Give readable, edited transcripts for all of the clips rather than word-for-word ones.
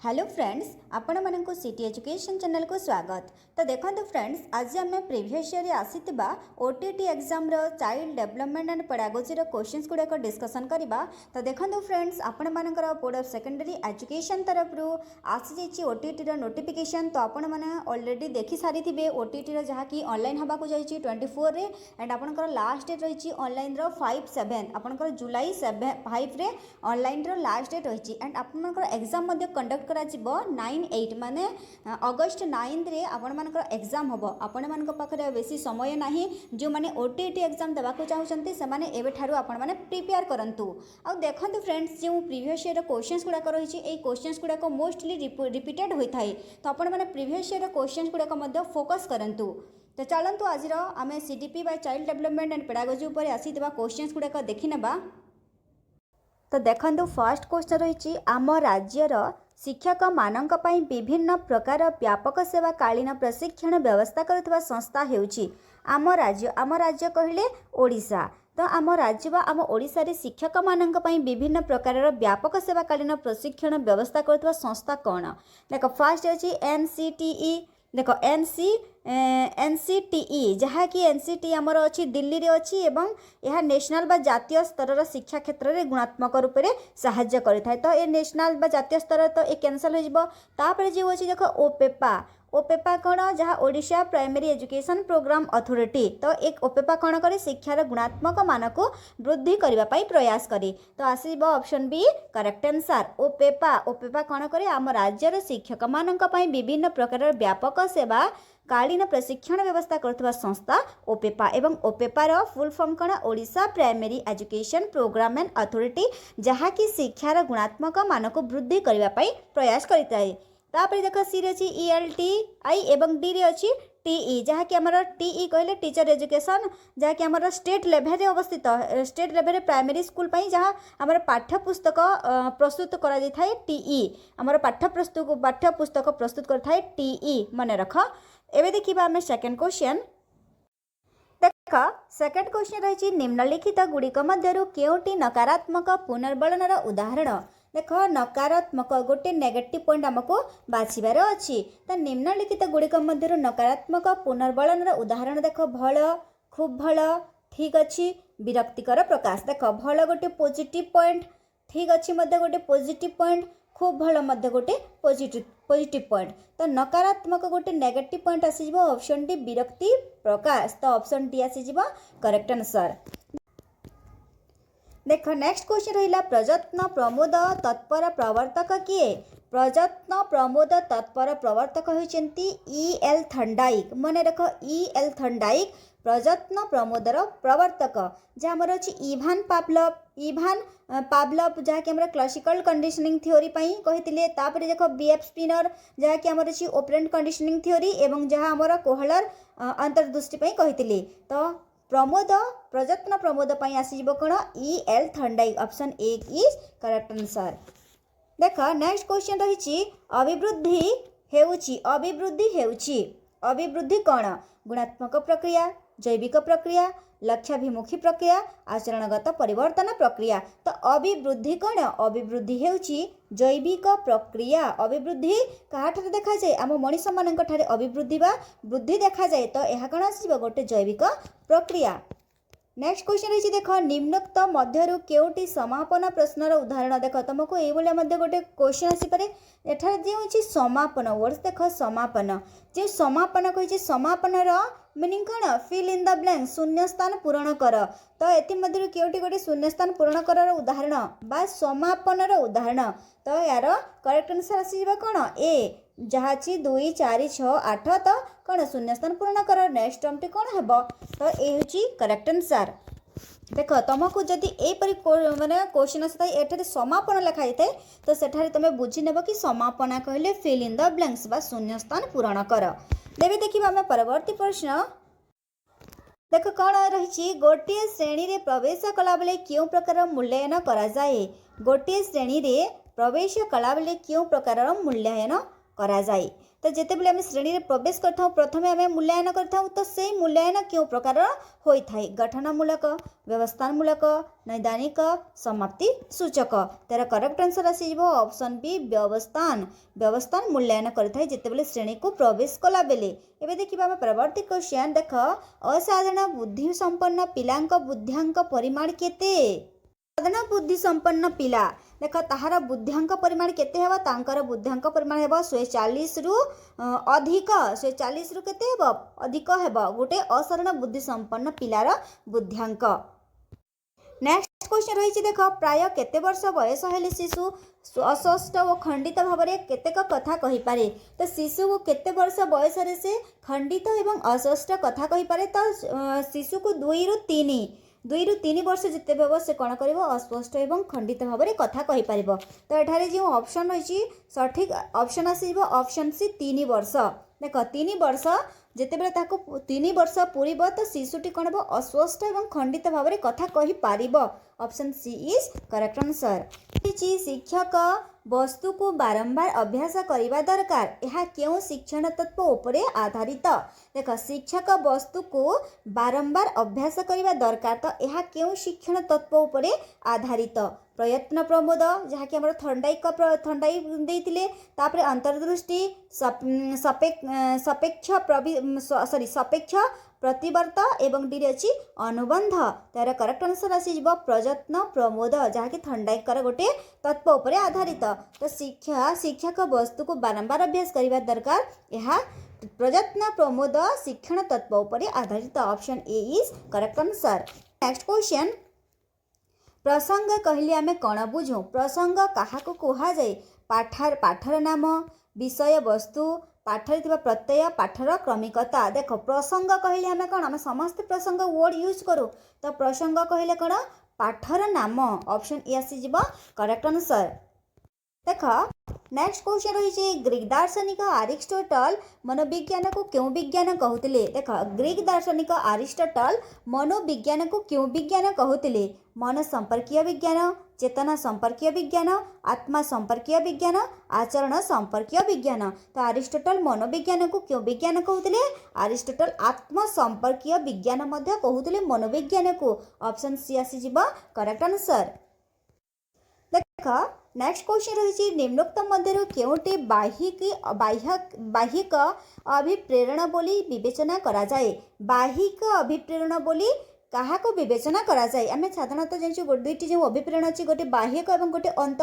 Hello friends आपण मानक city education channel को स्वागत। तो देखो फ्रेंड्स आज आम प्रीवियस ईयर आसीथिबा ओटीटी एग्जाम रो चाइल्ड डेवलपमेंट एंड पेडागोजी रो क्वेश्चंस गुड़ाक डिस्कसन करबा। तो देखो फ्रेंड्स आपण मानकर बोर्ड ऑफ सेकेंडरी एजुकेशन तरफ रू आसी जाइए ओटीटी रो नोटिफिकेशन। तो आपण माने ऑलरेडी देखि सारी थिबे ओटीटी रो जहा कि ऑनलाइन हबा को जाइए 24 रे एंड आपनकर लास्ट डेट रही ऑनलाइन रो 5/7 आपनकर जुलाई 5 रे ऑनलाइन रो लास्ट डेट रही एंड आपनकर एग्जाम मध्ये कंडक्ट करा 9/8 माने अगस्त 9 रे आपण मानकर एग्जाम हबो। आपण मानक पाखरे बेसी समय नाही जो माने ओटीटी एग्जाम देबा को चाहउचंती से माने एबे ठारू आपण माने प्रिपेयर करंतु। आ देखंतु फ्रेंड्स जो प्रीवियस ईयर क्वेश्चंस गुडा कर रही ए क्वेश्चंस गुडा को मोस्टली रिपीटेड होई थाए। तो आपण माने प्रीवियस ईयर क्वेश्चंस गुडा को मध्ये फोकस करंतु। तो चलंतु आज आमे CDP by child development and pedagogy ऊपर आसी देबा क्वेश्चंस गुडा को देखि नेबा। तो देखंतु फर्स्ट क्वेश्चन रही आम राज्यर शिक्षक मानक पई विभिन्न प्रकार व्यापक सेवा कालीन प्रशिक्षण व्यवस्था करुवा संस्था हेउची आम राज्य कहले ओडिशा। तो आम राज्य बा आम ओडिशा रे शिक्षक मानक पई विभिन्न प्रकार व्यापक सेवा कालीन प्रशिक्षण व्यवस्था करुवा संस्था कौन देखो फर्स्ट अछि एनसीटीई। देखो एनसीटीई जहाँकि एनसीटी आमर अच्छी दिल्ली रे अच्छी एवं यह नेशनल बा जातीय स्तर शिक्षा क्षेत्र में गुणात्मक रूप से साहाय्य करें। तो ये नेशनल बा जातीय स्तर तो ये कैंसल हो जो अच्छी देखो ओपेपा कौन जहाँ Odisha primary education program authority. तो एक ओपेपा कौन करे शिक्षार गुणात्मक मान को वृद्धि करने प्रयास करे। तो आसब ऑप्शन बी करेक्ट आंसर ओपेपा कौन करे आम राज्यर शिक्षक मानक पई विभिन्न प्रकार व्यापक सेवा कालीन प्रशिक्षण व्यवस्था करुवा संस्था ओपेपा एवं ओपेपार फुल फॉर्म कौन Odisha primary education program and authority जहाँकि शिक्षार गुणात्मक मान को वृद्धि करने प्रयास करें। तापर देख सी रे ELTI एवं डी रे अच्छी TE जहाँकि आमर TE कहले टीचर एजुकेशन जहाँकि आमर स्टेट लेवल अवस्थित स्टेट लेवल प्राइमरी स्कूल पाई जहाँ आमर पाठ्यपुस्तक प्रस्तुत करा जाय थाए TE आमर पाठ्यपुस्तक प्रस्तुत कर थाए TE मन रख। एबे देखिबा हमें सेकंड क्वेश्चन। देख सेकंड क्वेश्चन रही निम्नलिखित गुड़िक मध्यरु केउटी नकारात्मक पुनर्बलनर उदाहरण। देख नकारात्मक गोटे नेगेटिव पॉइंट आमको बाछिबार अच्छी। तो निम्नलिखित गुड़िक मध्यरु नकारात्मक पुनर्बलनर उदाहरण देख भल खूब भल ठीक अच्छी विरक्तिकर प्रकाश। देख भल गोटे पॉजिटिव पॉइंट ठीक अच्छी गोटे पॉजिटिव पॉइंट खूब भल गोटे पॉजिटिव पॉइंट। तो नकारात्मक गोटे नेगेटिव पॉइंट आसीज ऑप्शन डी विरक्ति प्रकाश। तो ऑप्शन डी आसीज करेक्ट आंसर। देख नेक्स्ट क्वेश्चन रहिला प्रयत्न प्रमोद तत्पर प्रवर्तक किए। प्रयत्न प्रमोद तत्पर प्रवर्तक होइचंती EL थंडाइक। मने रख EL थंडाइक प्रयत्न प्रमोदर प्रवर्तक जहाँ आमर अच्छी इभान पावलव जहाँ कि क्लासिकल कंडीशनिंग थ्योरी कही। तापर देख BF स्पिनर जहाँ कि आमर अच्छी ऑपरेंट कंडीशनिंग थ्योरी एवं जहाँ आमर कोहलर अंतर्दृष्टि कही। तो प्रमोद प्रयत्न प्रमोद पई आसीबो कोन EL Thorndike option A is correct answer. देख नेक्स्ट क्वेश्चन रही अभिवृद्धि कौन गुणात्मक प्रक्रिया जैविक प्रक्रिया लक्ष्याभिमुखी प्रक्रिया आचरणगत परिवर्तन प्रक्रिया। तो अभिवृद्धि कौन अभिवृद्धि हेउची जैविक प्रक्रिया। अभिवृद्धि काहाठारे देखा जाए आम मनीष मानक ठारे अभिवृद्धि बा वृद्धि देखा जाए। तो यह कौन आसीबो गोटे जैविक प्रक्रिया। नेक्स्ट क्वेश्चन रही देख निम्नोक्त मध्यरु केउटी समापन प्रश्नर उदाहरण। देख तुमको ये गोटे क्वेश्चन आसीपे एठार जो समापन वर्ड्स देख समापन जो समापन कही समापनर मीनिंग कौन फिल इन द ब्लैंक शून्य स्थान पूरण कर। तो ये केउटी गोटे शून्य स्थान पूरण कर उदाहरण बा समापनर उदाहरण। तो यार करेक्ट आंसर आसीबा कौन ए जहाँ 2 4 6 8। तो कौन शून्य स्थान पूर्ण कर नेक्स्ट टर्म टी कौन हेब। तो ये हूँ करेक्ट आंसर। देख तुमको जदि यहपरी माने क्वेश्चन आए समापन लिखाई थाए तो सेठारे तुम बुझी नेब कि समापना कहले फिल इन द ब्लैंक्स बा शून्य स्थान पूरण कर। देवे देखिबा आम परवर्ती प्रश्न। देख कौन रही गोटे श्रेणी रे प्रवेश कला बेले क्यों प्रकार मूल्यांकन करा जाए। गोटे श्रेणी रे प्रवेश कला बेले क्यों प्रकार मूल्यांकन करा जाए। तो जितेबाला आम श्रेणी में प्रवेश करता प्रथम आम मूल्यांकन करता तो से मूल्यांकन क्यों प्रकार होता है गठनमूलक व्यवस्थानमूलक नैदानिक समाप्ति सूचक तार करेक्ट आंसर आसीज ऑप्शन बी व्यवस्थान व्यवस्थान मूल्यांकन करता है जितेबाला श्रेणी को प्रवेश कला बेले। एबे देखिबा हम परवर्ती क्वेश्चन देख असाधारण बुद्धि संपन्न पिलांक बुद्ध्यांक परिमाण केते साधारण बुद्धि संपन्न पिला देख ताहार बुद्ध्यांक परिमाण केते हेबा तांकर बुद्ध्यांक परिमाण हेबा 140 रु अधिक 140 रु केते हेबा अधिक हेबा गोटे असाधारण बुद्धि संपन्न पिलार बुद्ध्यांक। नेक्स्ट क्वेश्चन रही देख प्राय केते वर्ष बयस हेले शिशु अस्पष्ट और खंडित भाव में केतेक कथा कहि पारे तो शिशु को केते वर्ष बयस रे से खंडित एवं अस्पष्ट कथा कहि पारे तो शिशु को 2 ରୁ 3 वर्ष जिते हेब से कौन कर अस्पष्ट एवं खंडित भाव में कथा कहि पारिबो। तो एठारे जो ऑप्शन रही सठिक ऑप्शन आसीबो ऑप्शन सी 3 वर्ष देख 3 वर्ष जितेबाला ताको 3 वर्ष पूरीब तो शिशुटी कौन हम अस्वस्थ एवं खंडित भाव में कथा कहि पारिबो option C is correct answer. शिक्षक वस्तु को बारंबार अभ्यास करने दरकार यह क्यों शिक्षण तत्व उपरे आधारित देख शिक्षक वस्तु को बारंबार अभ्यास करने दरकार तो यह क्यों शिक्षण तत्व उपरे आधारित प्रयत्न प्रमोद जहाँकि आम थंडाई देते तापर अंतर्दृष्टि सापेक्ष सापेक्ष प्रतिवर्त एवं डी अच्छी अनुबंध तार करेक्ट आंसर आसीज प्रयत्न प्रमोद जहाँकि थंडाईकर गोटे तत्व उपरे आधारित तो शिक्षक वस्तु को बारंबार अभ्यास करने दरकार यह प्रयत्न प्रमोद शिक्षण तत्व उपरे आधारित option A is correct answer. Next question प्रसंग कहले आमे कौन बुझू प्रसंग क्या कह जाए पाठर नाम विषय वस्तु पाठर थिबा प्रत्यय पाठर क्रमिकता देख प्रसंग कहले आमे कौन आम समस्त प्रसंग वर्ड यूज करूँ तो प्रसंग कहले कौन पाठर नाम ऑप्शन ए आसीज करेक्ट आंसर। देख नेक्स्ट क्वेश्चन रही ग्रीक दार्शनिक अरिस्टोटल मनोविज्ञान को क्यों विज्ञान कहते देख ग्रीक दार्शनिक अरिस्टोटल मनोविज्ञान को क्यों विज्ञान कहते मन संपर्कीय विज्ञान चेतना संपर्कीय विज्ञान आत्मा संपर्कीय विज्ञान आचरण संपर्कीय विज्ञान तो अरिस्टोटल मनोविज्ञान को क्यों विज्ञान कहते अरिस्टोटल आत्मा संपर्कीय विज्ञान कहते मनोविज्ञान को ऑप्शन सी आसीज करेक्ट आंसर। देख नेक्स्ट क्वेश्चन रही निम्नोक्त मध्य केउटी बाह्यिक अभिप्रेरण बोली विवेचना करा जाए बाह्यिक अभिप्रेरण बोली क्या को विवेचना करा जाए आम साधारणतः जानूँ दुईटी जो अभिप्रेरण अच्छी गोटे बाह्यक और गोटे अंत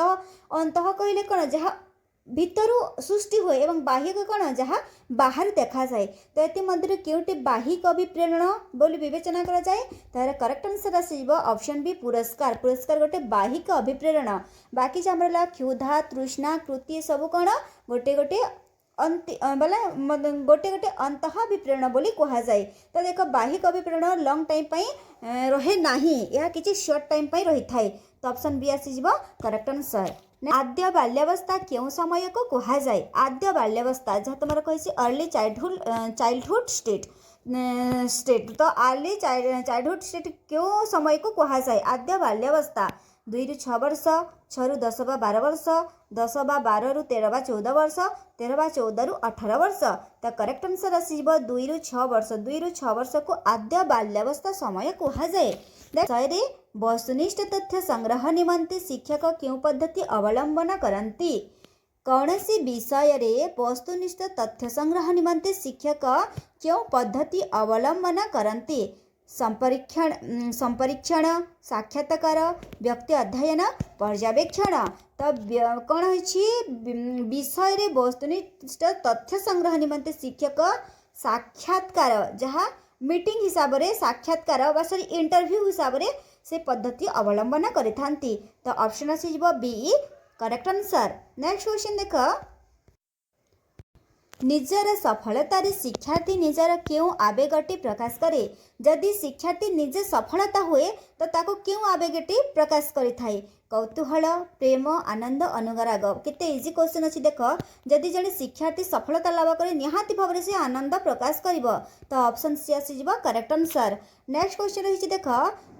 कहले कौन जहाँ भितर सृष्टि हुए और बाह्यक कौन जहाँ बाहर देखा जाए तो ये मध्य केउटी बाह्यिक अभिप्रेरण बोली विवेचना करा जाए तार करेक्ट आंसर आसीज ऑप्शन बी पुरस्कार पुरस्कार गोटे बाह्यिक अभिप्रेरण बाकी जो आमर क्षुधा तृष्णा कृति सब कौन गोटे गोटे बोले गोटे गोटे अंतःभिप्रेरण बोली कह जाए तो देख बाह्यिक अभिप्रेरण लंग टाइम रहे ना यह किसी शॉर्ट टाइम रही थाए तो ऑप्शन बी आसीज करेक्ट आंसर। आद्य बाल्यावस्था क्यों समय को कह जाए आद्य बाल्यावस्था जहाँ तुम कही अर्ली चाइल्डहुड स्टेट तो अर्ली चाइल्डहुड स्टेट क्यों समय को कह जाए आद्य बाल्यावस्था 2 ରୁ 6 वर्ष 6 ରୁ 10 ବା 12 वर्ष 10 ବା 12 ରୁ 13 ବା 14 वर्ष 13 ବା 14 ରୁ 18 वर्ष तो करेक्ट आंसर आसीब 2 ରୁ 6 वर्ष 2 ରୁ 6 वर्ष को आद्य बाल्यावस्था समय कह जाए। विषय वस्तुनिष्ठ तथ्य संग्रह निमंते शिक्षक क्यों पद्धति अवलंबन करती कौन सी विषय रे वस्तुनिष्ठ तथ्य संग्रह निमंते शिक्षक क्यों पद्धति अवलंबन करती संपरीक्षण साक्षात्कार व्यक्ति अध्ययन पर्यवेक्षण तो कौन विषय रे वस्तुनिष्ठ तथ्य संग्रह निमंते शिक्षक साक्षात्कार जहाँ मीटिंग हिसाब रे साक्षात्कार सॉरी इंटरव्यू हिसाब रे से पद्धति अवलंबन करिथांती तो ऑप्शन आसीज B correct answer. Next question देख निजर सफलतार शिक्षार्थी निजर क्यों आवेगटी प्रकाश करे जदि शिक्षार्थी निजे सफलता हुए तो ताको क्यों आवेगटी प्रकाश करिथाए कौतूहल प्रेम आनंद अनुराग केते इजी क्वेश्चन अच्छी देख जदि जड़े शिक्षार्थी सफलता लाभ करे निहाती भाव से आनंद प्रकाश करिवो तो ऑप्शन सी आसीज करेक्ट आंसर। नेक्स्ट क्वेश्चन रही देख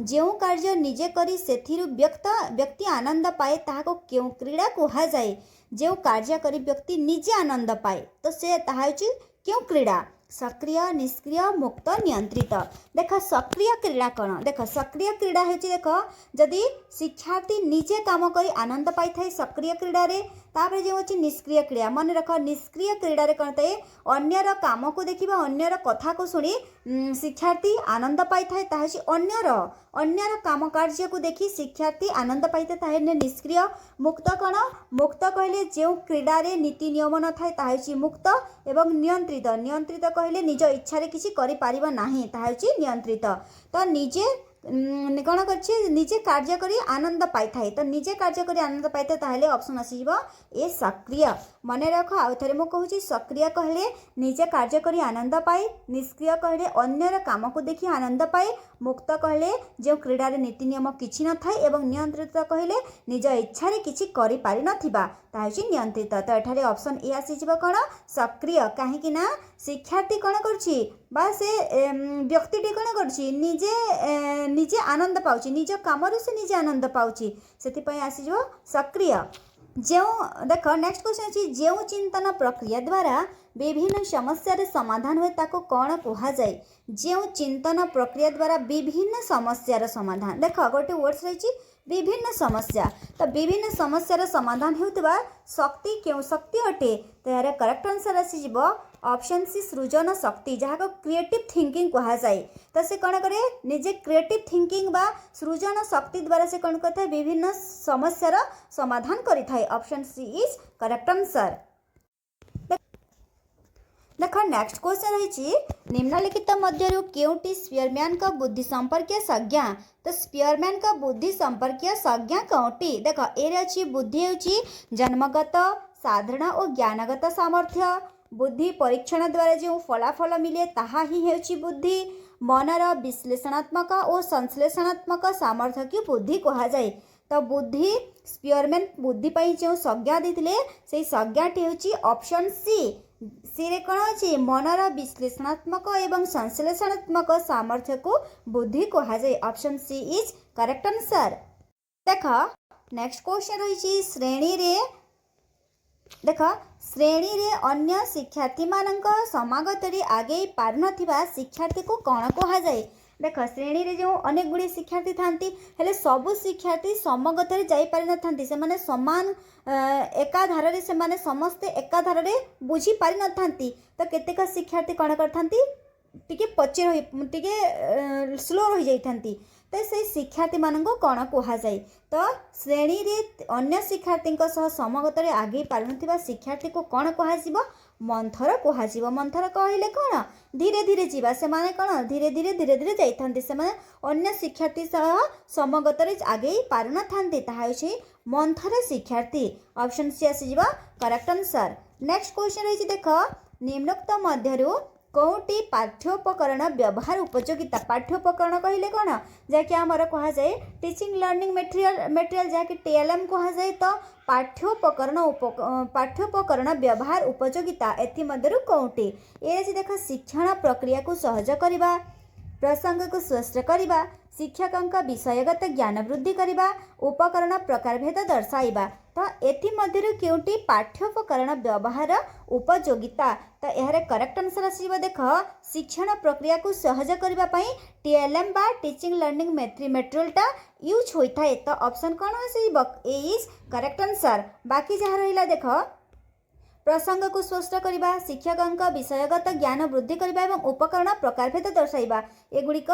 जो कार्य निजे करी सेथिरु व्यक्ति आनंद पाए ताहाको क्यों क्रीड़ा कह जाए जो कार्यकारी व्यक्ति निजे आनंद पाए तो से ताहा हेउची क्यों क्रीड़ा सक्रिय निष्क्रिय मुक्त नियंत्रित देख सक्रिय क्रीड़ा कौन देख सक्रिय क्रीड़ा हेउची देख जदि शिक्षार्थी निजे काम करी आनंद पाई थाए सक्रिय क्रीड़ा रे तापर जो अच्छी निष्क्रिय क्रीड़ा मन रख निष्क्रिय क्रीड़ा कौन थाए अन्यर काम को देखा अन्यर कथा को शुणी शिक्षार्थी आनंद पाई थाए ताहे अन्यर काम कार्य को देखी शिक्षार्थी आनंद पाई थाए निष्क्रिय मुक्त कौन मुक्त कहले जो क्रीड़ा रे नीति नियम न थाए ताहे मुक्त एवं नियंत्रित नियंत्रित कहले निज इच्छा रे किसी करि पारिबा नाही ताहे नियंत्रित तो निजे कौन कर निजे कार्य करी आनंद पाई थाए तो निजे कार्य करी आनंद पाई थाए ताहले ऑप्शन आसीब ए सक्रिय मन रख आउ थे मुझे कहूँ सक्रिय कहले निजे कार्य करी आनंद पाए निष्क्रिय कहले अन्यर काम को देखी आनंद पाए मुक्त कहले जो क्रीड़ा रे नीति नियम किछि न थाए एवं नियंत्रित कहले निज इच्छा रे किछि करि पारि नथिबा ताहे नियंत्रित तो एठारे ऑप्शन ए आसीजिबो कोन सक्रिय काहेकि ना शिक्षार्थी कौन करछि बा से व्यक्तिटी कौन करछि निजे निजे आनंद पाउछि निज काम से निजे आनंद पाउछि सेति आसीजिबो सक्रिय जो देख नेक्स्ट क्वेश्चन अच्छी जो चिंतन प्रक्रिया द्वारा विभिन्न समस्या समाधान हुए ताको कौन कहा जाए जो चिंतन प्रक्रिया द्वारा विभिन्न समस्या समाधान देख गोटे वर्ड्स रही विभिन्न समस्या तो विभिन्न समस्या समाधान होता शक्ति क्यों शक्ति अटे तो यार करेक्ट आंसर आसीज ऑप्शन सी सृजन शक्ति जहाँ को क्रिएटिव थिंकिंग कहा जाए तो से कौन करे निजे क्रिएटिव थिंकिंग बा सृजन शक्ति द्वारा से कौन करता है विभिन्न समस्या समाधान करिथाए option C is correct answer. देख नेक्स्ट क्वेश्चन रही निम्नलिखित मध्यरु केउटी स्पीयरमैन का बुद्धि संपर्कीय संज्ञा तो स्पीयरमैन का बुद्धि संपर्कीय संज्ञा कौटी देख ए अच्छी बुद्धि होची जन्मगत साधारण और ज्ञानगत सामर्थ्य बुद्धि परीक्षण द्वारा जो फलाफल मिले ताहा ही हेउची बुद्धि मनर विश्लेषणात्मक और संश्लेषणात्मक सामर्थ्य की बुद्धि कहा जाए तो बुद्धि स्पीयरमैन बुद्धि पर जो संज्ञा देते से संज्ञाटी होची ऑप्शन सी सी कौन अच्छे मनर विश्लेषणात्मक एवं संश्लेषणात्मक सामर्थ्य को बुद्धि कहा जाए option C is correct answer. देख नेक्स्ट क्वेश्चन रही श्रेणी रे देख श्रेणी रे अन्य शिक्षार्थी मानक समागत रे आगे पार नथिबा शिक्षार्थी को कौन कहा जाए देख श्रेणी रे जो अनेक गुड़ी शिक्षार्थी थांती हेले सबु शिक्षार्थी समगत रे जाई पारि न थांती से माने समान एकाधार रे से माने समस्ते एकाधार रे बुझी पारि न थांती तो केतेक शिक्षार्थी कौन करथांती टिके पचे रही टिके स्लो रही जाई थांती तो से शिक्षार्थी मानक कौन कहा जाए तो श्रेणी रे अन्य शिक्षार्थी समगत रे आगे पारि नथिबा शिक्षार्थी को कौन कहा मंथर कह मंथर कहले कौन धीरे धीरे जीवा से माने कौन धीरे धीरे जाइथांती से माने अन्य शिक्षार्थी सह समगत रे आगे पार न थांती ताहा होछि मंथर शिक्षार्थी ऑप्शन सी आसीजिबा करेक्ट आंसर। नेक्स्ट क्वेश्चन रही देख निम्नोक्त मध्यरु कौटी पाठ्योपकरण व्यवहार उपयोगिता पाठ्योपकरण कहले कौन जहाँकि आमर कह जाए टीचिंग लर्निंग मेटेरियल जहाँकि टीएलएम कह जाए तो पाठ्योपकरण व्यवहार उपयोगिता एथिमध्यरु कौटी ए देख शिक्षण प्रक्रिया को सहज करवा प्रसंग को स्पष्ट करवा शिक्षकों विषयगत ज्ञान वृद्धि करवा उपकरण प्रकारभेद दर्शाइबा तो एथिमध्यरु केउटी पाठ्योपकरण व्यवहार उपयोगिता तो यार करेक्ट आंसर आसीबा देख शिक्षण प्रक्रिया को सहज करबा पई टीएलएम बा टीचिंग लर्निंग मेटेरियलटा यूज होता है तो ऑप्शन कौन आसीबा ए इज करेक्ट आंसर। बाकी जहाँ रहिला देख प्रसंग को स्पष्ट करवा शिक्षकों विषयगत ज्ञान वृद्धि करवा एवं उपकरण प्रकारभेद दर्शाइबा एगुड़िक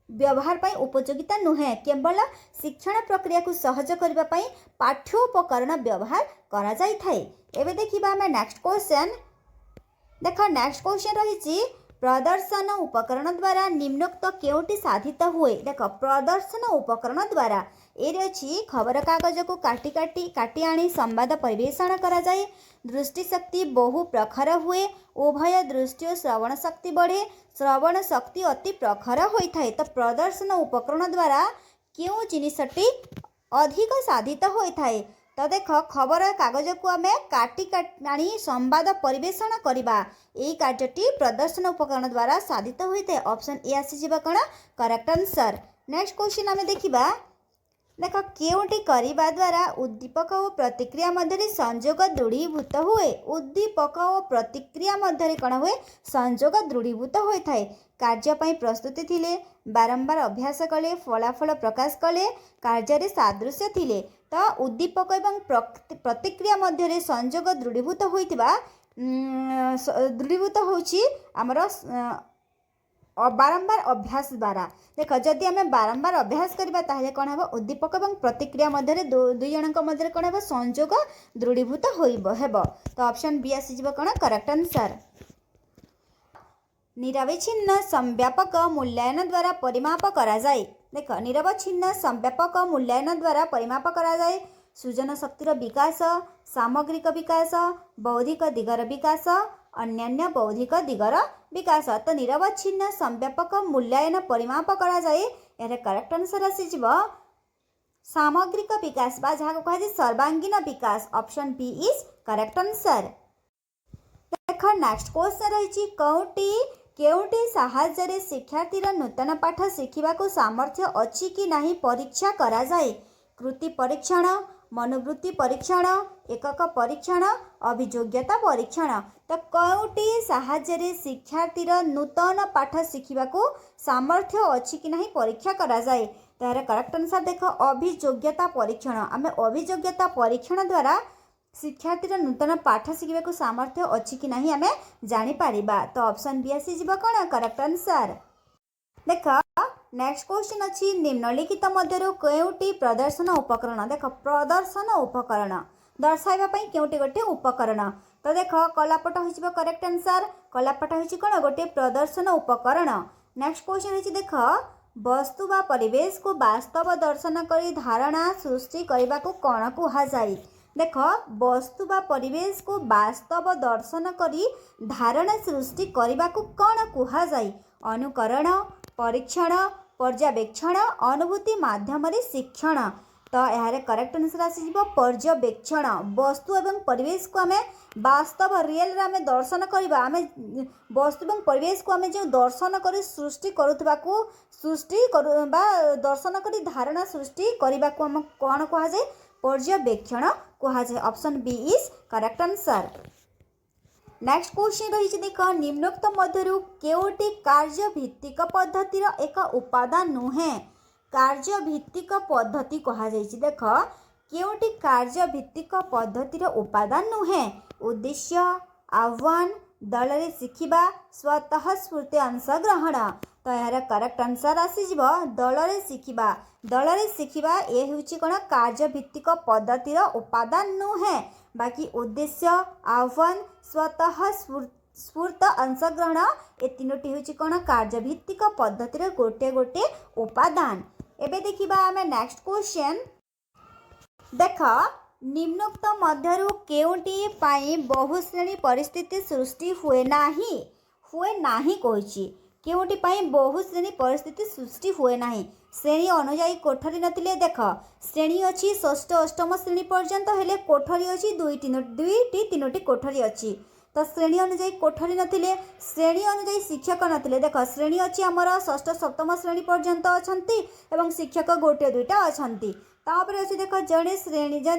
व्यवहार पाई उपयोगिता नुहे केवल शिक्षण प्रक्रिया को सहज करबा पाई पाठ्योपकरण व्यवहार करा जाई थाए। एबे देखिबा हमें नेक्स्ट क्वेश्चन देख नेक्स्ट क्वेश्चन रही प्रदर्शन उपकरण द्वारा निम्नोक्त केउटी साधित हुए देख प्रदर्शन उपकरण द्वारा ये अच्छी खबर कागज को काटी आनी संवाद परिवेषण करा जाए दृष्टि शक्ति बहु प्रखर हुए उभय दृष्टि और श्रवण शक्ति बढ़े श्रवण शक्ति अति प्रखर होता है तो प्रदर्शन उपकरण द्वारा क्यों जिनिसटी अधिक साधित होता है तो देख खबर कागज को आम काटी आनी संवाद परिवेषण करवा यही कार्यटी प्रदर्शन उपकरण द्वारा साधित होता है ऑप्शन ए आसीजिबा कौन करेक्ट आंसर। नेक्स्ट क्वेश्चन आम देखा देख केउटी करने द्वारा उद्दीपक और प्रतिक्रिया मध्य संयोग दृढ़ीभूत हुए। उद्दीपक और प्रतिक्रिया मध्य कौन हुए संयोग दृढ़ीभूत होता है। कार्यपाई प्रस्तुति थिले, बारंबार अभ्यास कले, फलाफल प्रकाश कले, कार्य सादृश्य थिले। तो उद्दीपक एवं प्रतिक्रिया मध्य संयोग दृढ़ीभूत होता दृढ़ीभूत होची आमर बारंबार अभ्यास द्वारा। देख जदि आम बारंबार अभ्यास करवा ताहले कौन हम उद्दीपक और प्रतिक्रिया मध्य दुई जन मध्य कौन हम संयोग दृढ़ीभूत होब। तो ऑप्शन बी आसीज कौन करेक्ट आंसर। निरवच्छिन्न संव्यापक मूल्यांकन द्वारा परिमाप करा जाए। देख निरवच्छिन्न संव्यापक मूल्यांकन द्वारा परिमाप करा जाए सृजन शक्तिर विकास, सामग्रिक विकास, बौद्धिक दिगर विकास, अन्यान्य बौद्धिक दिगर विकास। तो निरवच्छिन्न संव्यापक मूल्यांकन परिमाप करा जाए यार करेक्ट आंसर आसीज सामग्रिक विकास बा जहाँ कह जाए सर्वांगीन विकास। Option B is correct answer. देख नेक्स्ट क्वेश्चन रही केउटी साहाय्य शिक्षार्थीर नूतन पाठ शिखा सामर्थ्य अच्छी कि नहीं परीक्षा करा जाए। कृति परीक्षण, मनोवृत्ति परीक्षण, एकक परीक्षण, अभियोग्यता परीक्षण। तो कौटी साहाय्य शिक्षार्थीर नूतन पाठ शिखा सामर्थ्य अच्छी कि नहीं परीक्षा करा जाए। तो यार करेक्ट आंसर देख अभियोग्यता परीक्षण। आम अभियोग्यता परीक्षण द्वारा शिक्षार्थीर नूतन पाठ शिखा सामर्थ्य अच्छी कि नहीं आम जापर। तो ऑप्शन बी आसीज कौन करेक्ट आंसर। देख नेक्स्ट क्वेश्चन अच्छी निम्नलिखित मध्य केउटी प्रदर्शन उपकरण। देख प्रदर्शन उपकरण दर्शाइवाई केउटी गोटे उपकरण। तो देख कलापट हो करेक्ट आंसर। कलापट हो कौन गोटे प्रदर्शन उपकरण। नेक्स्ट क्वेश्चन अच्छी देख वस्तु बा परिवेश को वास्तव दर्शन कर धारणा सृष्टि करने को कौन कह जाए। देख वस्तु बा परिवेश को वास्तव दर्शन करी धारणा सृष्टि करने को कौन कह जाए। अनुकरण, परीक्षण, पर्यवेक्षण, अनुभूति माध्यम शिक्षण। तो यार करेक्ट आंसर आसीज पर्यवेक्षण। वस्तु एवं परिवेश को आम वास्तव रियल आम दर्शन करवा आम वस्तु एवं परिवेश को आम जो दर्शन कर सृष्टि करुवा को सृष्टि दर्शन कर धारणा सृष्टि करने को आम कौन कह जाए पर्यवेक्षण कह जाए। Option B is correct answer. Next question रही देख निम्नोक्त मध्य केउटी कार्य भित्तिक पद्धतिर एक उपादान नुहे। कार्य भित्तिक पद्धति कह जाए। देख केउटी कार्य भित्तिक पद्धतिर उपादान नुहे। उद्देश्य, आह्वान, दल रे शिखिबा, स्वतः स्फूर्ति अंशग्रहण। तो यार करेक्ट आंसर आसीज दल रे शिखिबा। दल रे शिखिबा ये होची कोन कार्य भित्तिक पद्धतिर उपादान नुहे। बाकी उद्देश्य, आह्वान, स्वतः स्फूर्त अंशग्रहण ए तीनोटी होची कोन कार्य भित्तिक पद्धतिर गोटे गोटे उपादान। एबे देखिबा आमे नेक्स्ट क्वेश्चन। देख निम्नोक्त मध्यरु केउटी पाई बहुश्रेणी परिस्थिति सृष्टि हुए नाही कहिछि। केउटी पाई बहुश्रेणी परिस्थिति सृष्टि हुए नाही। श्रेणी अनुजाई कोठरी नथिले। देख श्रेणी अच्छी षष्ठ अष्टम श्रेणी पर्यंत हेले कोठरी अच्छी दुईटी तीनोटी कोठरी अच्छी। तो श्रेणी अनुजाई कोठरी नथिले, श्रेणी अनुजाई शिक्षक नथिले। देख श्रेणी अच्छी आमर षष्ठ सप्तम श्रेणी पर्यंत अछंती एवं शिक्षक गोटे दुईटा अछंती। तापर अच्छी देख जड़े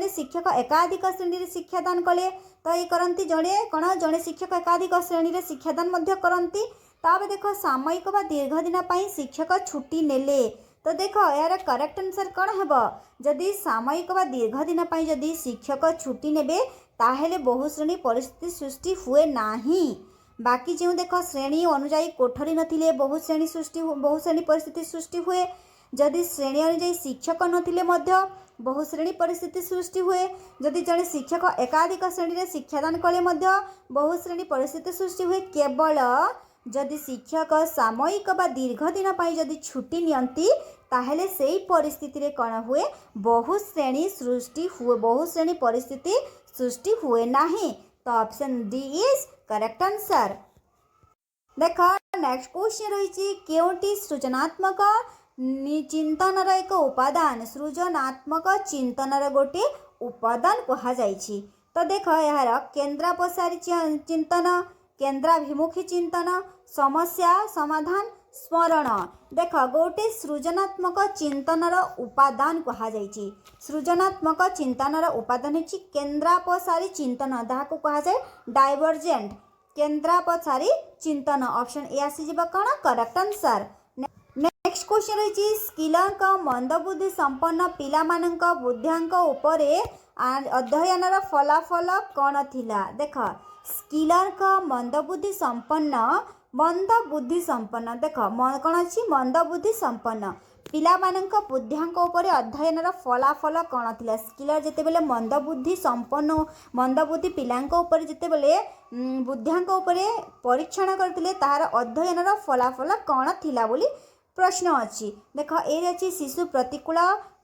शिक्षक एकाधिक श्रेणी रे शिक्षादान कले तो ये करती जड़े शिक्षक एकाधिक श्रेणी रे शिक्षादान मध्य करती। तापर देख सामयिक बा दीर्घ दिन पाई शिक्षक छुट्टी नेले। तो देख यार करेक्ट आंसर कौन है जदि सामयिक बा दीर्घ दिन पाई जदि शिक्षक छुट्टी नेबे ताहेले बहुश्रेणी परिस्थिति सृष्टि हुए नाही। बाकी जो देख श्रेणी अनुजाई कोठरी नथिले बहुश्रेणी परिस्थिति सृष्टि हुए। जदि श्रेणी अनुजाई शिक्षक नथिले मध्य बहुश्रेणी परिस्थिति सृष्टि हुए। जदि जड़े शिक्षक एकाधिक श्रेणी रे शिक्षादान कले मध्य बहुश्रेणी परिस्थिति सृष्टि हुए। केवल जदि शिक्षक सामयिक बा दीर्घ दिन पाई जदि छुट्टी नियंती ताहेले सेही परिस्थिति रे कौन हुए बहुश्रेणी सृष्टि हुए बहुश्रेणी परिस्थिति सृष्टि हुए नाही। तो option D is correct answer. देख नेक्स्ट क्वेश्चन रही केउटी सृजनात्मक चिंतन एक उपादान। सृजनात्मक चिंतन गोटे उपादान कह जाइछि। तो देख यार केन्द्रापसारी चिंतन, केन्द्राभिमुखी चिंतन, समस्या समाधान, स्मरण देख गोटे सृजनात्मक चिंतनर उपादान कहुई। सृजनात्मक चिंतनर उपादान होची केन्द्रापसारी चिंतन जहाँ कहुए डाइवर्जेंट केन्द्रापसारी चिंतन ऑप्शन ए आसीज कौन करेक्ट आंसर। नेक्स्ट क्वेश्चन रही स्किलर मंदबुद्धि संपन्न पिला मानक बुद्धियांक उपरे अध्ययनर फलाफल कौन थिला। देख स्किलर मंदबुद्धि संपन्न देख कौन अच्छी मंदबुद्धि संपन्न पिला मानक बुद्धियांक उपरे अध्ययनर फलाफल कौन थिला। स्किलर जेतेबेले मंदबुद्धि संपन्न मंदबुद्धि पिलांक उपरे जेतेबेले बुद्धियांक उपरे परीक्षण करथिले ताहार अध्ययनर फलाफल कौन थिला बोली प्रश्न अच्छी। देख ए अच्छी शिशु प्रतिकूल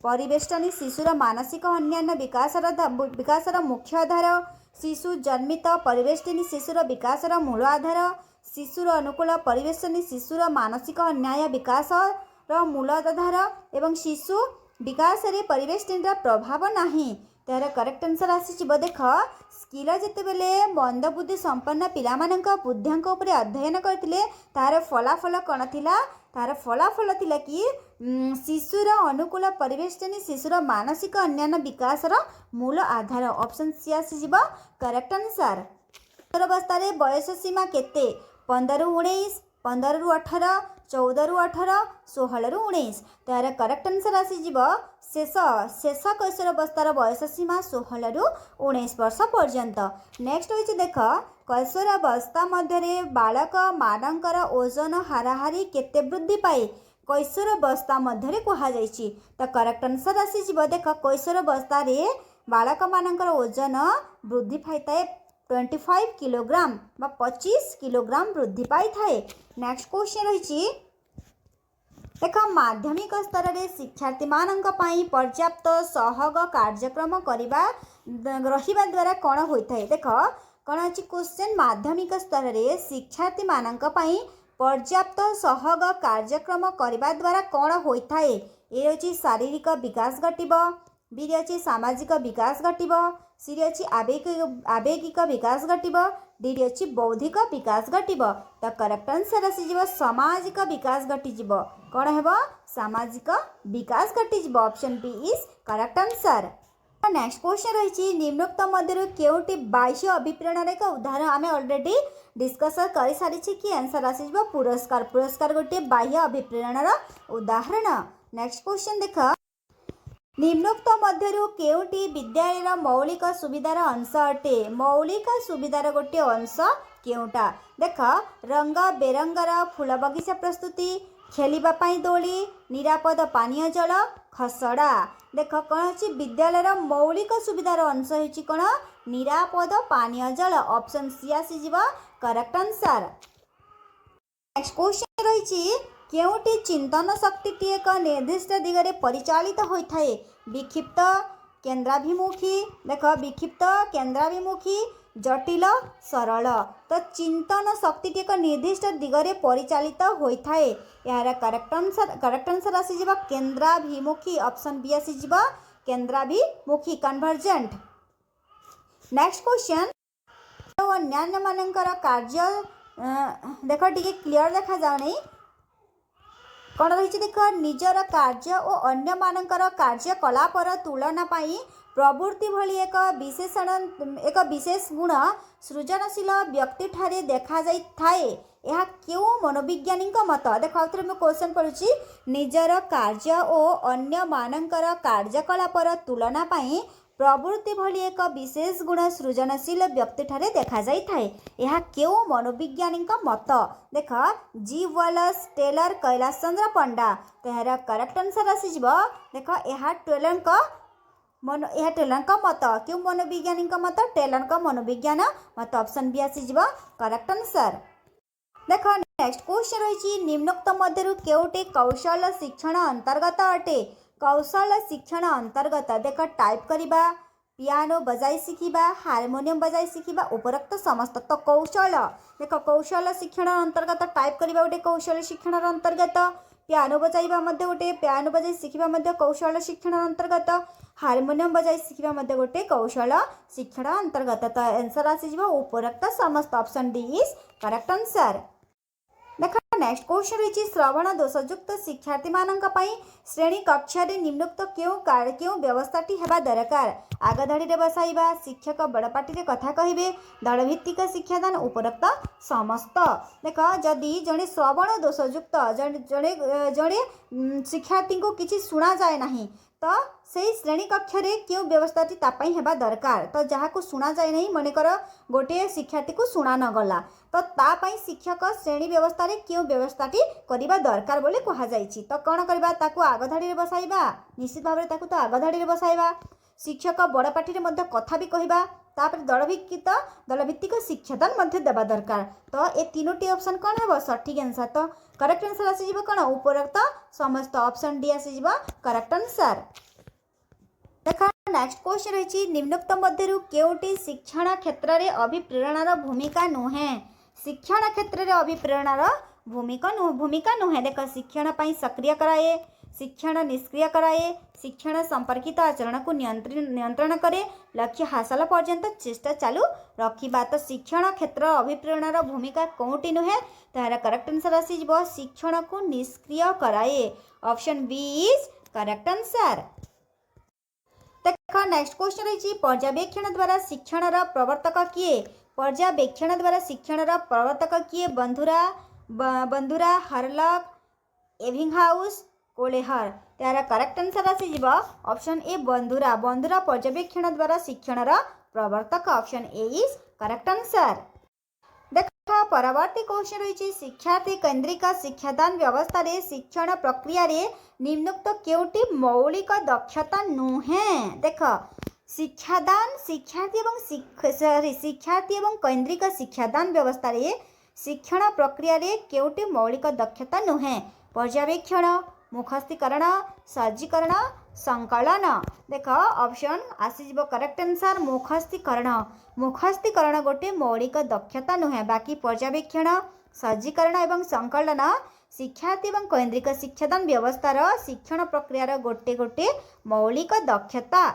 परिवेष्टनी शिशुर मानसिक अन्यान्य विकासर मुख्य आधार शिशु जन्मित परिवेष्टनी शिशुर विकासर मूल आधार शिशुर अनुकूल परिवेशनी शिशुर मानसिक न्याय विकासर मूल आधार एवं शिशु विकास रे परिवेष्टनीर प्रभाव नाही। तार करेक्ट आंसर आसी देख स्किलर जेतेबेले मंदबुद्धि संपन्न पिला मानक बुद्धियांक उपरे अध्ययन करथिले तार फलाफल कौन थिला। तार फलाफल थिला कि शिशुर अनुकूल परिवेष्टनी शिशुर मानसिक अन्यान्य विकासर मूल आधार ऑप्शन सी आसी करेक्ट आंसर। अवस्था बयस सीमा केते 15 ରୁ 19 15 ରୁ 18 14 ରୁ 18 16 ରୁ 19 तार करेक्ट आंसर आसी शेष कैशोर अवस्थार बयस सीमा 16 ରୁ 19 वर्ष पर्यंत। नेक्स्ट होइछि देख कैशोर अवस्था मध्य बालक मानकर ओजन हाराहारी केते वृद्धि पाए कैशोर अवस्था मध्य कहुई। तो करेक्ट आंसर आसी देख कैशोर अवस्था बालक मानकर ओजन वृद्धि पाई 25 किलोग्राम बा 25 किलोग्राम वृद्धि पाई थाए। नेक्स्ट क्वेश्चन रही देख माध्यमिक स्तर में शिक्षार्थी मानक पई पर्याप्त सहयोग कार्यक्रम करवा रहिबा द्वारा कौन होता है। देख कौन अच्छी क्वेश्चन माध्यमिक स्तर में शिक्षार्थी मानक पई पर्याप्त सहयोग कार्यक्रम करवा द्वारा कौन होता है। ए अच्छी शारीरिक विकास घटिब बी अच्छी सामाजिक विकास घटिब सी अच्छी आवेगिक विकास घटिब डी अच्छी बौद्धिक विकास घटिब। तो करेक्ट आंसर आसी सामाजिक विकास घटीज कौन है सामाजिक विकास घटीज option B is correct answer. Next question रही निम्नोक्त मध्य केउटी बाह्य अभिप्रेरण एक उदाहरण आम ऑलरेडी डिस्कस कर सारी कि आंसर आसी पुरस्कार। पुरस्कार गोटे बाह्य अभिप्रेरण उदाहरण। नेक्स्ट क्वेश्चन देख निम्नोक्त मध्य केउटी विद्यालय मौलिक सुविधार अंश अटे। मौलिक सुविधार गोटे अंश केउटा देख रंग बेरंगर फूल बगीचा प्रस्तुति खेलिबा पाई दोली निरापद पानीय जल खसड़ा। देख कौन अच्छी विद्यालय मौलिक सुविधार अंश होची कौन निरापद पानीय जल ऑप्शन सी आसी करेक्ट आंसर। नेक्स्ट क्वेश्चन रही केउटी चिंतन शक्ति एक निर्दिष्ट दिगरे परिचालित होता है। विक्षिप्त केन्द्राभिमुखी देख विक्षिप्त केन्द्राभिमुखी जटिल सरल। तो चिंतन शक्ति एक निर्दिष्ट दिगरे परिचालित होता है। यार करेक्ट आंसर आसी केन्द्राभिमुखी ऑप्शन बी आसी केन्द्राभिमुखी कन्वर्जेंट। नेक्स्ट क्वेश्चन अन्यान्य मानकर कार्य देख टी क्लियर देखा जाऊनी कौन रही देख निजर कार्य और अन्य मानकर कार्यकलापर तुलना पाई प्रवृत्ति भली एक विशेष गुण सृजनशील व्यक्ति ठारे देखा जाई थाए। यह क्यों मनोविज्ञानी मत देख आउथरे मैं क्वेश्चन पढ़ुची निजर कार्य और अन्य मानकर कार्यकलापर तुलना पाई प्रवृत्ति भली एक विशेष गुण सृजनशील व्यक्ति ठारे देखा जाई थाए। यह क्यों मनोविज्ञानी मत देख जी वालस टेलर कैलाश चंद्र पंडा। तो यार करेक्ट आंसर आसी देख यह टेलर मत क्यों मनोविज्ञानी मत टेलर मनोविज्ञान मत ऑप्शन बी आसी करेक्ट आंसर। देख नेक्स्ट क्वेश्चन रही निम्नोक्त मध्य केउटे कौशल शिक्षण अंतर्गत अटे। कौशल शिक्षण अंतर्गत देख टाइप करिबा पियानो बजाई शिखिबा हारमोनियम बजाई शिखिबा उपरोक्त समस्त तो कौशल देख कौशल शिक्षण अंतर्गत टाइप करिबा गोटे कौशल शिक्षण अंतर्गत पियानो बजाइबा मध्य गोटे पियानो बजाई शिखिबा मध्य कौशल शिक्षण अंतर्गत हारमोनियम बजाई शिखिबा मध्य गोटे कौशल शिक्षण अंतर्गत। तो आंसर आसी उपरोक्त समस्त option D is correct answer. देख नेक्स्ट क्वेश्चन रही श्रवण दोषयुक्त शिक्षार्थी मानक पई श्रेणी कक्षा रे निम्नोक्त क्यों व्यवस्थाटी हेबा दरकार आग धाड़ी रे बसाइबा शिक्षक बड़पाटी रे कथा कहिबे दलभित्तिक शिक्षादान उपरोक्त समस्त देख जदि जड़े श्रवण दोषयुक्त जड़े जड़े शिक्षार्थी को किसी शुणा जाए नहीं तो से श्रेणी कक्षा रे क्यों व्यवस्थाटी तापाई हेबा दरकार तो जहाँ को शुणा जाए नहीं मनकर गोटे शिक्षार्थी को शुणा न गला तो तापाई शिक्षक श्रेणी व्यवस्था रे क्यों व्यवस्थाटी करिबा दरकार बोली कहा जाइछि तो कौन करबा ताकू आग धाड़ी रे बसाइबा निश्चित भाव ताकू तो आग धाड़ी रे बसाइबा शिक्षक बड़ पाटी रे मध्य कथा भी कहबा तापर दलभित्तिक शिक्षादान मध्य देबा दरकार तो ए तीनोटी ऑप्शन कौन हेबो सठिक आंसर तो करेक्ट आंसर आसी जिवो कोन उपरोक्त समस्त ऑप्शन डी आसी जिवो करेक्ट आंसर देखा नेक्स्ट क्वेश्चन रही निम्नोक्त मध्यरु केउटी शिक्षण क्षेत्र रे अभिप्रेरणार भूमिका नुहे शिक्षण क्षेत्र रे अभिप्रेरणार भूमिका नुहे देख शिक्षण पई सक्रिय कराए शिक्षण निष्क्रिय कराए शिक्षण संपर्कित आचरण को नियंत्रण करे लक्ष्य हासिल पर्यंत चेष्टा चालू रखिबा तो शिक्षण क्षेत्र अभिप्रेरणार भूमिका कोउटी नुहे तार करेक्ट आंसर आसी जिवो शिक्षण को निष्क्रिय कराए option B is correct answer देखो नेक्स्ट क्वेश्चन रही पर्यवेक्षण द्वारा शिक्षण प्रवर्तक किए पर्यवेक्षण द्वारा शिक्षण प्रवर्तक किए बंधुरा हरलक एविंगहाउस कोलेहर तार करेक्ट आंसर आसी जिवो ऑप्शन ए बंधुरा पर्यवेक्षण द्वारा शिक्षण प्रवर्तक option A is correct answer देखा परवर्ती क्वेश्चन रही शिक्षार्थी केन्द्रिक शिक्षादान व्यवस्था रे शिक्षण प्रक्रिया रे निम्नोक्त केउटी मौलिक दक्षता नुहे देख शिक्षादान शिक्षार्थी एवं केन्द्रिक शिक्षादान व्यवस्था रे शिक्षण प्रक्रिया रे केउटी मौलिक दक्षता नुहे पर्यवेक्षण मुखस्थीकरण सज्जीकरण संकलन देख ऑप्शन आसीजिवो करेक्ट आंसर मुखस्थीकरण गोटे मौलिक दक्षता नुहे बाकी पर्यवेक्षण सज्जीकरण एवं संकलन शिक्षार्थी एवं केन्द्रिक शिक्षादान व्यवस्थार शिक्षण प्रक्रियार गोटे गोटे मौलिक दक्षता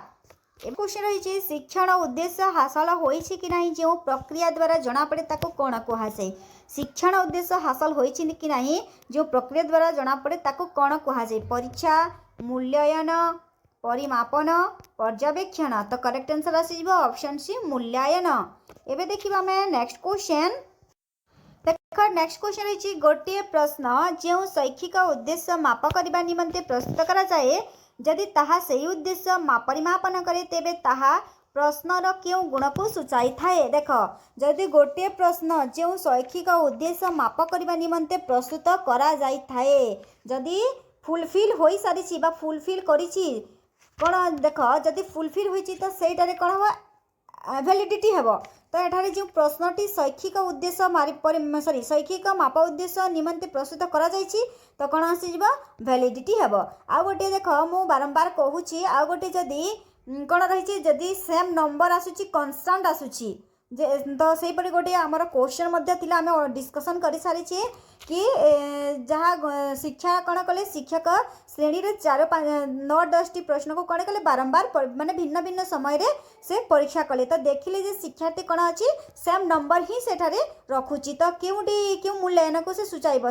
क्वेश्चन रही शिक्षण उद्देश्य हासिल होइछि कि नहीं जो प्रक्रिया द्वारा जना पड़े ताको कौन कहुए शिक्षण उद्देश्य हासिल होइछि कि नहीं जो प्रक्रिया द्वारा जना पड़े ताको कौन कहुए परीक्षा मूल्यांकन परिमापन पर्यवेक्षण तो करेक्ट आंसर आसी जिवो ऑप्शन सी मूल्यांकन एबे देखिबा मैं नेक्स्ट क्वेश्चन देख नेक्स्ट क्वेश्चन रही गोटे प्रश्न जो शैक्षिक उद्देश्य माप करने निमंते प्रस्तुत करा जाए जदि ताहा सही उद्देश्य परिमापन करे तेबे ताहा प्रश्नर क्यों गुण को सूचाई थाए देख जदि गोटे प्रश्न जो शैक्षिक उद्देश्य माप करने निमंते प्रस्तुत करा जाई थाए जदि फुलफिल हो सारी फुलफिल करिछि कौन देख जदि फुलफिल होइछि तो सेटारे कौन हम भैलिडिटी हेब तो एठारे जो प्रश्नटी शैक्षिक उद्देश्य शैक्षिक माप उद्देश्य निमंते प्रस्तुत करा जाइछि तो कौन आसीजिबा भैलिडिटी हेब आ गोटे देख मु बारंबार कहूची आ गोटे जदि कौन रही जदि सेम नंबर आसुची कन्स्टांट आसुची तो सेपरि गोटे आमर क्वेश्चन मध्य थिला आमे डिस्कशन कर सारी कि जहाँ शिक्षा कौन कले शिक्षक श्रेणी रे 9-10 प्रश्न को कौन कले बारंबार माने भिन्न भिन्न समय रे से परीक्षा कले तो देखिले जे शिक्षार्थी कौन अच्छी सेम नंबर ही सेठारे रखुची तो क्यों मूल्यांकन को से सूचाइब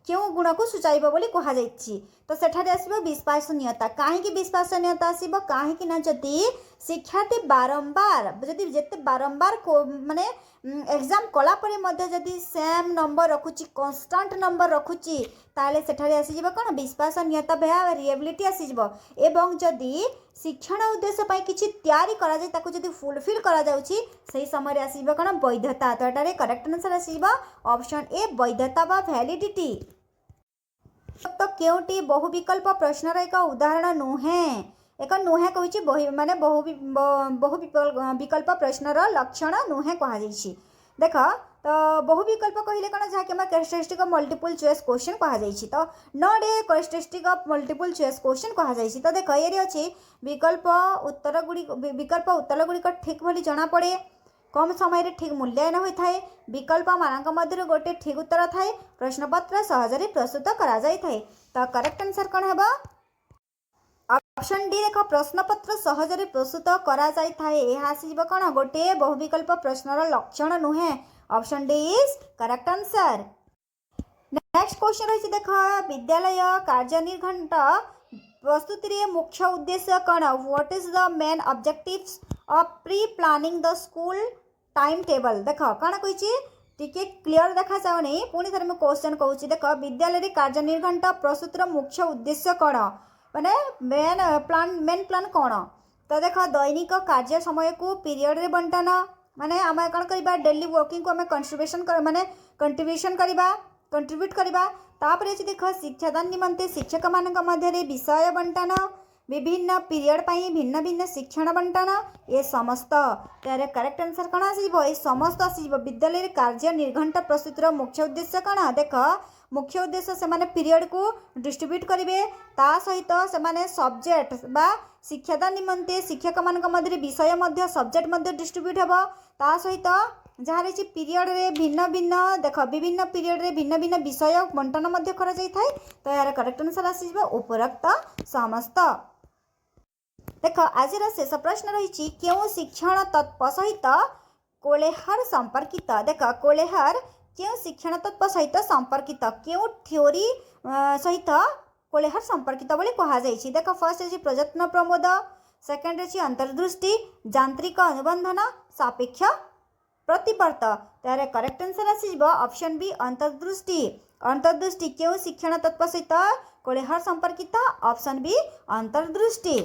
क्यों गुण को सूचाइब बोली कहा जाइछि तो सेठारे आसीबो विश्वसनीयता काहेकि विश्वसनीयता आसीबो काहेकि ना जदि शिक्षार्थी बारंबार जदि जेते बारंबार को माने एग्जाम कला परे मध्य जदि सेम नंबर रखुची कांस्टेंट नंबर रखुची ताले सेठारे आसीजिबो कोन विश्वसनीयता रिएबिलिटी आसीजिबो एवं जदि शिक्षण उद्देश्य पाई किछि तयारी करा जाय ताको जदि फुलफिल करा जाउची सही समय रे आसीजिबो कोन वैधता तो एटारे करेक्ट आंसर आसीजिबो ऑप्शन ए वैधता बा वैलिडिटी तो केउटी बहु विकल्प प्रश्नर एक उदाहरण नुहे एक नुहे कहिछि माने बहु विकल्प प्रश्नर लक्षण नुहे कहा जाइछि देख तो बहु विकल्प कहले कौन जहाँकि आम characteristic of multiple choice question कहा जाइछि तो not a characteristic of multiple choice question कहा जाइछि तो देख ये अच्छी विकल्प उत्तर गुड़िक ठीक भली जना पड़े कम समय रे ठीक मूल्यांकन होता है विकल्प मानक मध्य गोटे ठीक उत्तर थाए प्रश्नपत्र सहजरे प्रस्तुत करा जाय थाए तो करेक्ट आंसर कौन है ऑप्शन डी देख प्रश्नपत्र सहजरे प्रस्तुत करा जाय थाए यह आसीजिबो कौन गोटे बहुविकल्प प्रश्नर लक्षण नुहे option D is correct answer next question रही देख विद्यालय कार्यनिर्घंट प्रस्तुति रे मुख्य उद्देश्य कौन what is the main objectives of pre planning the school time table देख कौन कही टिके क्लियर देखा जाऊनी पुणी थे मुझे क्वेश्चन कहूँ देख विद्यालय कार्यनिर्घंट प्रस्तुतिर मुख्य उद्देश्य कौन माने मेन प्लान कौन तो देख दैनिक कार्य समय को पीरियड रे बंटन माने आम कौन करवा डेली वर्किंग को आम कंट्रीब्यूशन माने कंट्रीब्यूशन करवा कंट्रीब्यूट करवा तापर अच्छे देख शिक्षादान निमंते शिक्षक मान मध्य विषय बंटन विभिन्न पीरियड पाई भिन्न भिन्न शिक्षण बंटन ये समस्त यार करेक्ट आंसर कौन आसो ये समस्त आसो विद्यालय कार्य निर्घंट प्रस्तुतिर मुख्य उद्देश्य कौन देख मुख्य उद्देश्य से माने पीरियड को डिस्ट्रीब्यूट करेंगे ता सहित से माने सब्जेक्ट बा शिक्षादान निमंते शिक्षक मान मध्य विषय मध्य सब्जेक्ट मध्य डिस्ट्रीब्यूट हे ता सहित जहाँ रही पीरियड रे भिन्न भिन्न देख विभिन्न पीरियड रे भिन्न भिन्न विषय बंटन मध्य करा जाय थाए तो यार करेक्ट आंसर आसो उपरोक्त समस्त देख आज शेष प्रश्न रही क्यों शिक्षण तत्व सहित कोलेहार संपर्कित देख कोलेहार क्यों शिक्षण तत्व सहित संपर्कित क्यों थ्योरी सहित कोलेहार संपर्कित बोली कहुई देख फर्स्ट अच्छी प्रयत्न प्रमोद सेकेंड अच्छी अंतर्दृष्टि यांत्रिक अनुबंधन सापेक्ष प्रतिपर्त तार करेक्ट आंसर आसो ऑप्शन बी अंतर्दृष्टि अंतर्दृष्टि क्यों शिक्षण तत्व सहित कोलेहार संपर्कित ऑप्शन बी अंतर्दृष्टि।